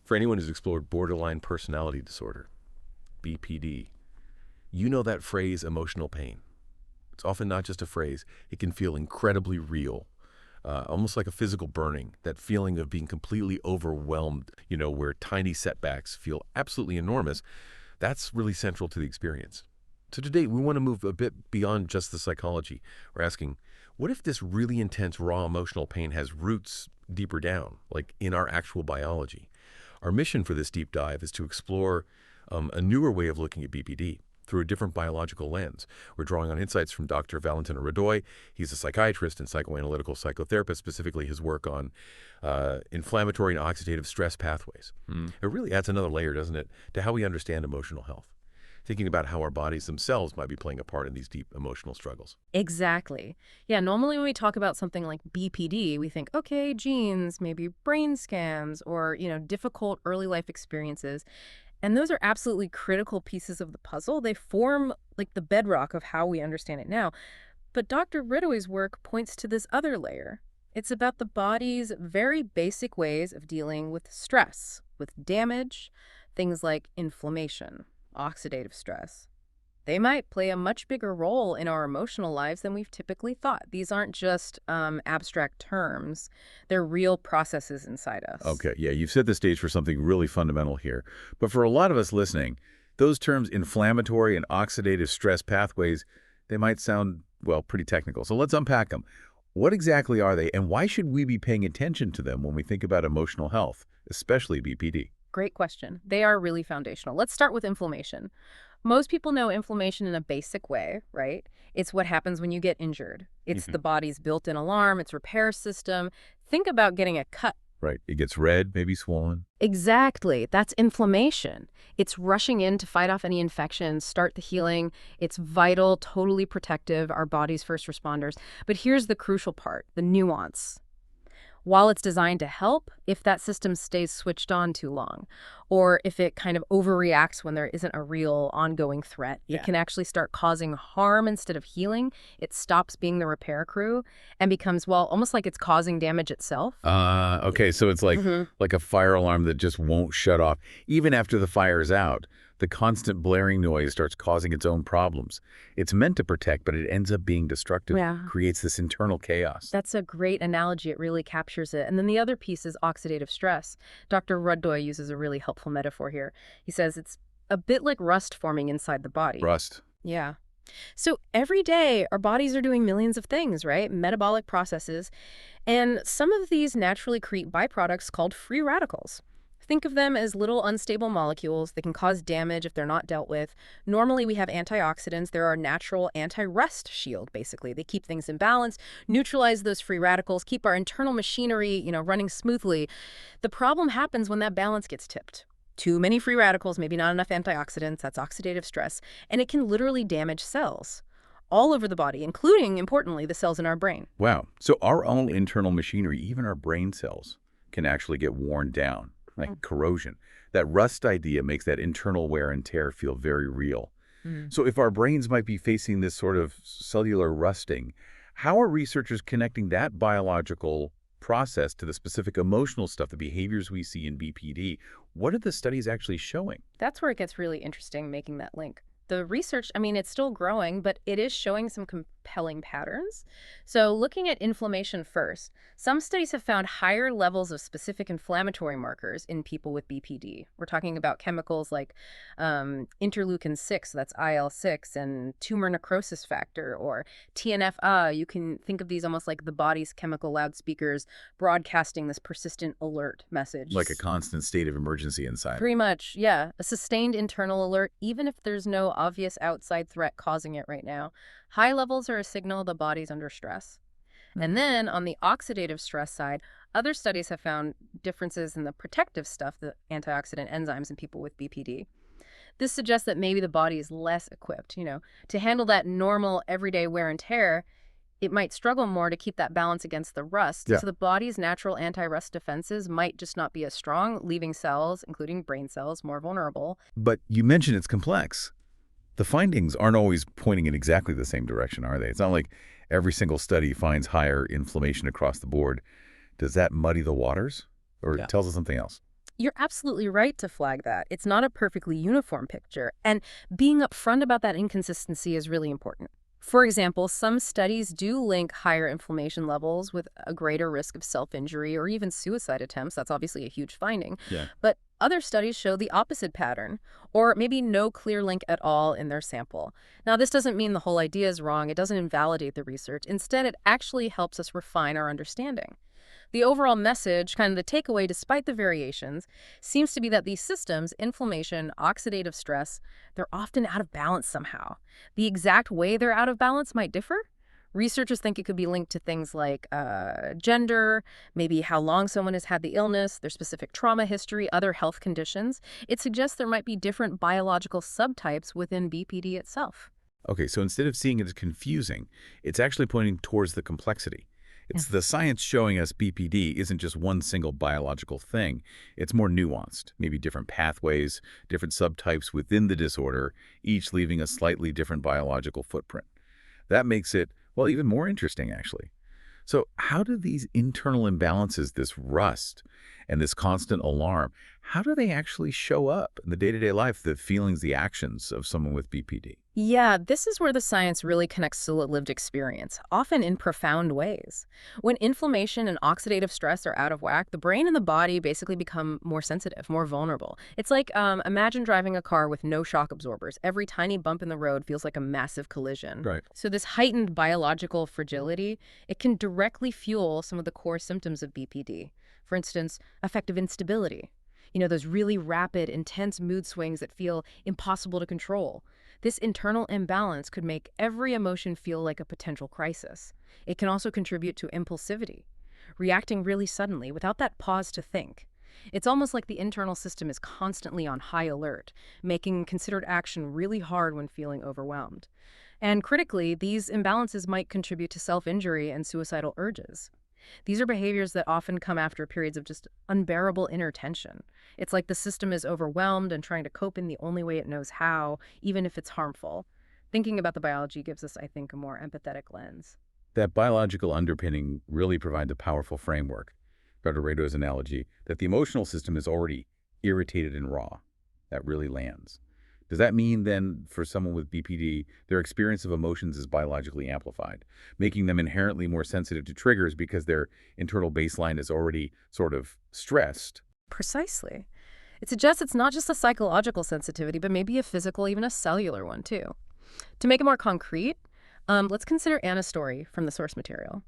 For anyone who's explored borderline personality disorder, BPD, you know that phrase, emotional pain. It's often not just a phrase. It can feel incredibly real, almost like a physical burning, that feeling of being completely overwhelmed, where tiny setbacks feel absolutely enormous. That's really central to the experience. So today, we want to move a bit beyond just the psychology. We're asking, what if this really intense, raw emotional pain has roots deeper down, like in our actual biology? Our mission for this deep dive is to explore a newer way of looking at BPD through a different biological lens. We're drawing on insights from Dr. Valentino Radoy. He's a psychiatrist and psychoanalytical psychotherapist, specifically his work on inflammatory and oxidative stress pathways. It really adds another layer, doesn't it, to how we understand emotional health, thinking about how our bodies themselves might be playing a part in these deep emotional struggles. Exactly. Yeah, normally when we talk about something like BPD, we think, okay, genes, maybe brain scans, or, difficult early life experiences. And those are absolutely critical pieces of the puzzle. They form like the bedrock of how we understand it now. But Dr. Ridoy's work points to this other layer. It's about the body's very basic ways of dealing with stress, with damage, things like inflammation, oxidative stress. They might play a much bigger role in our emotional lives than we've typically thought. These aren't just abstract terms. They're real processes inside us. Okay, yeah, you've set the stage for something really fundamental here. But for a lot of us listening, those terms inflammatory and oxidative stress pathways, they might sound, well, pretty technical. So let's unpack them. What exactly are they, and why should we be paying attention to them when we think about emotional health, especially BPD? Great question. They are really foundational. Let's start with inflammation. Most people know inflammation in a basic way, right? It's what happens when you get injured. It's the body's built-in alarm, its repair system. Think about getting a cut. Right, it gets red, maybe swollen. Exactly. That's inflammation. It's rushing in to fight off any infections, start the healing. It's vital, totally protective, our body's first responders. But here's the crucial part, the nuance. While it's designed to help, if that system stays switched on too long, or if it kind of overreacts when there isn't a real ongoing threat, it can actually start causing harm instead of healing. It stops being the repair crew and becomes, well, almost like it's causing damage itself. Okay, so it's like a fire alarm that just won't shut off. Even after the fire is out, the constant blaring noise starts causing its own problems. It's meant to protect, but it ends up being destructive, creates this internal chaos. That's a great analogy. It really captures it. And then the other piece is oxidative stress. Dr. Radoy uses a really helpful metaphor here. He says it's a bit like rust forming inside the body. Rust. Yeah. So every day, our bodies are doing millions of things, right? Metabolic processes. And some of these naturally create byproducts called free radicals. Think of them as little unstable molecules. They can cause damage if they're not dealt with. Normally, we have antioxidants. They're our natural anti-rust shield, basically. They keep things in balance, neutralize those free radicals, keep our internal machinery, running smoothly. The problem happens when that balance gets tipped. Too many free radicals, maybe not enough antioxidants, that's oxidative stress, and it can literally damage cells all over the body, including, importantly, the cells in our brain. Wow. So our own internal machinery, even our brain cells, can actually get worn down. Like corrosion. That rust idea makes that internal wear and tear feel very real. So if our brains might be facing this sort of cellular rusting, how are researchers connecting that biological process to the specific emotional stuff, the behaviors we see in BPD? What are the studies actually showing? That's where it gets really interesting, making that link. The research, it's still growing, but it is showing some compelling patterns. So looking at inflammation first, some studies have found higher levels of specific inflammatory markers in people with BPD. We're talking about chemicals like interleukin-6, that's IL-6, and tumor necrosis factor, or TNF-A. You can think of these almost like the body's chemical loudspeakers broadcasting this persistent alert message. Like a constant state of emergency inside. Pretty much, yeah. A sustained internal alert, even if there's no obvious outside threat causing it right now. High levels are a signal the body's under stress. And then on the oxidative stress side, other studies have found differences in the protective stuff, the antioxidant enzymes in people with BPD. This suggests that maybe the body is less equipped, to handle that normal everyday wear and tear. It might struggle more to keep that balance against the rust. So the body's natural anti-rust defenses might just not be as strong, leaving cells, including brain cells, more vulnerable. But you mentioned it's complex. The findings aren't always pointing in exactly the same direction, are they? It's not like every single study finds higher inflammation across the board. Does that muddy the waters? Or it tells us something else? You're absolutely right to flag that. It's not a perfectly uniform picture, and being upfront about that inconsistency is really important. For example, some studies do link higher inflammation levels with a greater risk of self-injury or even suicide attempts. That's obviously a huge finding. Yeah. But other studies show the opposite pattern, or maybe no clear link at all in their sample. Now, this doesn't mean the whole idea is wrong. It doesn't invalidate the research. Instead, it actually helps us refine our understanding. The overall message, kind of the takeaway despite the variations, seems to be that these systems, inflammation, oxidative stress, they're often out of balance somehow. The exact way they're out of balance might differ. Researchers think it could be linked to things like gender, maybe how long someone has had the illness, their specific trauma history, other health conditions. It suggests there might be different biological subtypes within BPD itself. Okay, so instead of seeing it as confusing, it's actually pointing towards the complexity. It's the science showing us BPD isn't just one single biological thing. It's more nuanced, maybe different pathways, different subtypes within the disorder, each leaving a slightly different biological footprint. That makes it, well, even more interesting, actually. So how do these internal imbalances, this rust and this constant alarm, how do they actually show up in the day-to-day life, the feelings, the actions of someone with BPD? Yeah, this is where the science really connects to lived experience, often in profound ways. When inflammation and oxidative stress are out of whack, the brain and the body basically become more sensitive, more vulnerable. It's like imagine driving a car with no shock absorbers. Every tiny bump in the road feels like a massive collision. Right. So this heightened biological fragility, it can directly fuel some of the core symptoms of BPD. For instance, affective instability. You know, those really rapid, intense mood swings that feel impossible to control. This internal imbalance could make every emotion feel like a potential crisis. It can also contribute to impulsivity, reacting really suddenly without that pause to think. It's almost like the internal system is constantly on high alert, making considered action really hard when feeling overwhelmed. And critically, these imbalances might contribute to self-injury and suicidal urges. These are behaviors that often come after periods of just unbearable inner tension. It's like the system is overwhelmed and trying to cope in the only way it knows how, even if it's harmful. Thinking about the biology gives us, I think, a more empathetic lens. That biological underpinning really provides a powerful framework, Dr. Rado's analogy, that the emotional system is already irritated and raw. That really lands. Does that mean then for someone with BPD, their experience of emotions is biologically amplified, making them inherently more sensitive to triggers because their internal baseline is already sort of stressed? Precisely. It suggests it's not just a psychological sensitivity, but maybe a physical, even a cellular one, too. To make it more concrete, let's consider Anna's story from the source material.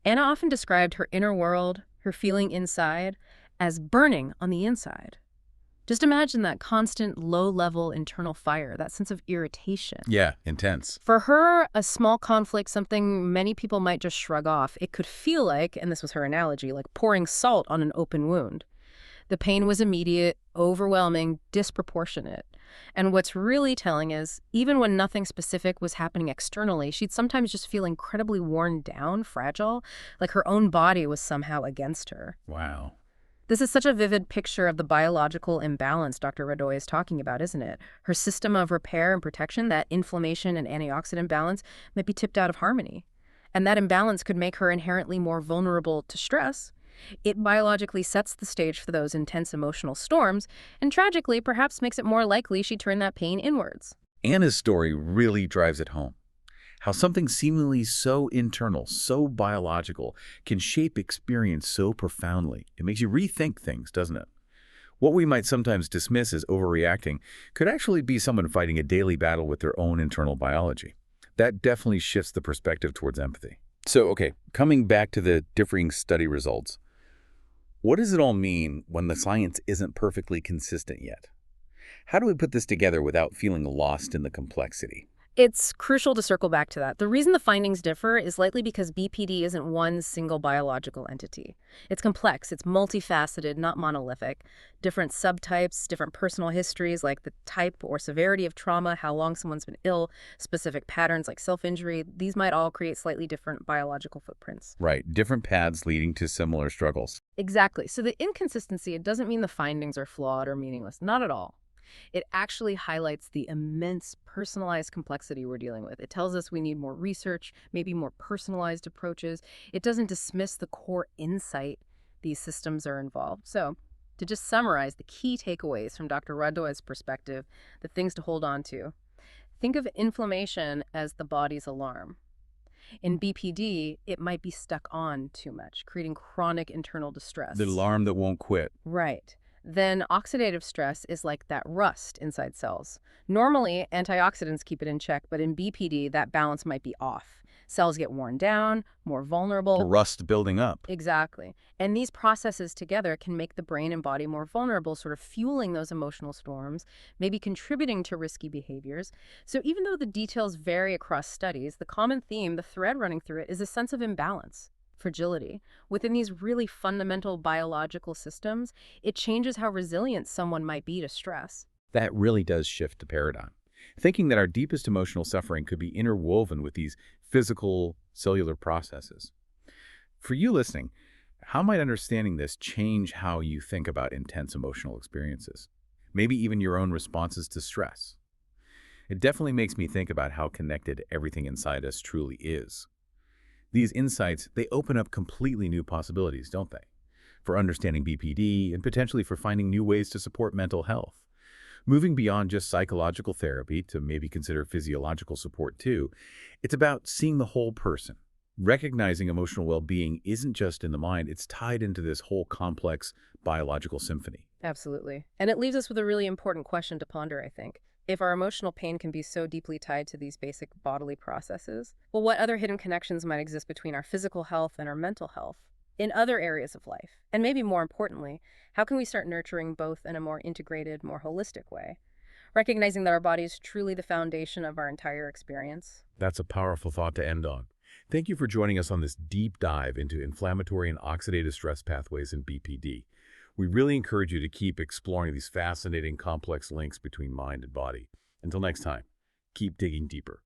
Anna often described her inner world, her feeling inside, as burning on the inside. Just imagine that constant, low-level internal fire, that sense of irritation. Yeah, intense. For her, a small conflict, something many people might just shrug off, it could feel like, and this was her analogy, like pouring salt on an open wound. The pain was immediate, overwhelming, disproportionate. And what's really telling is, even when nothing specific was happening externally, she'd sometimes just feel incredibly worn down, fragile, like her own body was somehow against her. Wow. This is such a vivid picture of the biological imbalance Dr. Radoy is talking about, isn't it? Her system of repair and protection, that inflammation and antioxidant balance, might be tipped out of harmony. And that imbalance could make her inherently more vulnerable to stress. It biologically sets the stage for those intense emotional storms, and tragically, perhaps makes it more likely she'd turn that pain inwards. Anna's story really drives it home. How something seemingly so internal, so biological, can shape experience so profoundly. It makes you rethink things, doesn't it? What we might sometimes dismiss as overreacting could actually be someone fighting a daily battle with their own internal biology. That definitely shifts the perspective towards empathy. So, okay, coming back to the differing study results, what does it all mean when the science isn't perfectly consistent yet? How do we put this together without feeling lost in the complexity? It's crucial to circle back to that. The reason the findings differ is likely because BPD isn't one single biological entity. It's complex, it's multifaceted, not monolithic. Different subtypes, different personal histories like the type or severity of trauma, how long someone's been ill, specific patterns like self-injury, these might all create slightly different biological footprints. Right, different paths leading to similar struggles. Exactly. So the inconsistency, it doesn't mean the findings are flawed or meaningless. Not at all. It actually highlights the immense personalized complexity we're dealing with. It tells us we need more research, maybe more personalized approaches. It doesn't dismiss the core insight these systems are involved. So To just summarize the key takeaways from Dr. Rado's perspective, the things to hold on to. Think of inflammation as the body's alarm. In BPD, it might be stuck on too much, creating chronic internal distress. The alarm that won't quit. Right. Then oxidative stress is like that rust inside cells. Normally, antioxidants keep it in check, but in BPD, that balance might be off. Cells get worn down, more The vulnerable. rust building up. Exactly. And these processes together can make the brain and body more vulnerable, sort of fueling those emotional storms, maybe contributing to risky behaviors. So even though the details vary across studies, the common theme, the thread running through it, is a sense of imbalance, fragility. Within these really fundamental biological systems, it changes how resilient someone might be to stress. That really does shift the paradigm. Thinking that our deepest emotional suffering could be interwoven with these physical, cellular processes. For you listening, how might understanding this change how you think about intense emotional experiences? Maybe even your own responses to stress. It definitely makes me think about how connected everything inside us truly is. These insights, they open up completely new possibilities, don't they? For understanding BPD and potentially for finding new ways to support mental health. Moving beyond just psychological therapy to maybe consider physiological support too, it's about seeing the whole person. Recognizing emotional well-being isn't just in the mind, it's tied into this whole complex biological symphony. Absolutely. And it leaves us with a really important question to ponder, I think. If our emotional pain can be so deeply tied to these basic bodily processes, well, what other hidden connections might exist between our physical health and our mental health in other areas of life? And maybe more importantly, how can we start nurturing both in a more integrated, more holistic way? Recognizing that our body is truly the foundation of our entire experience. That's a powerful thought to end on. Thank you for joining us on this deep dive into inflammatory and oxidative stress pathways in BPD. We really encourage you to keep exploring these fascinating, complex links between mind and body. Until next time, keep digging deeper.